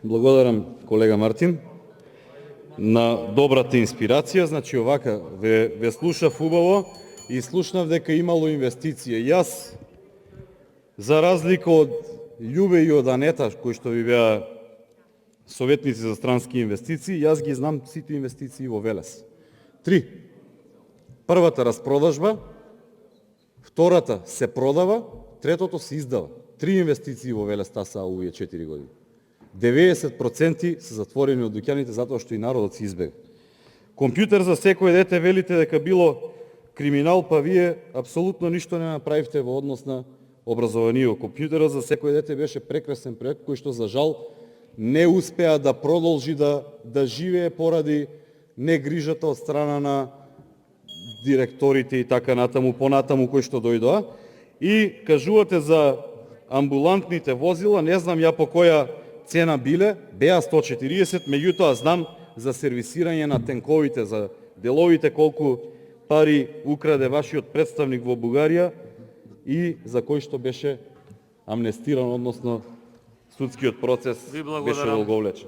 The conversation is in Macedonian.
Благодарам, колега Мартин, на добрата инспирација. Значи, овака, ве слушав убаво и слушнав дека имало инвестиција. Јас, за разлика од Љубе и од Анета, кои што ви беа советници за странски инвестиции, јас ги знам сите инвестиции во Велес. 3. Првата распродажба, втората се продава, третото се издава. 3 инвестиции во Велес тасаа овие 4 години. 90% се затворени од дуќаните затоа што и народот се избега. Компјутер за секој дете, велите дека било криминал, па вие апсолутно ништо не направивте во однос на образованието. Компјутерот за секој дете беше прекрасен проект кој што за жал не успеа да продолжи да живее поради негрижата од страна на директорите и така натаму, понатаму кои што дојдоа. И кажувате за амбулантните возила, не знам ја по која цена биле, беа 140, меѓутоа знам за сервисирање на тенковите, за деловите, колку пари украде вашиот представник во Бугарија и за кој што беше амнестиран, односно судскиот процес беше долговлечен.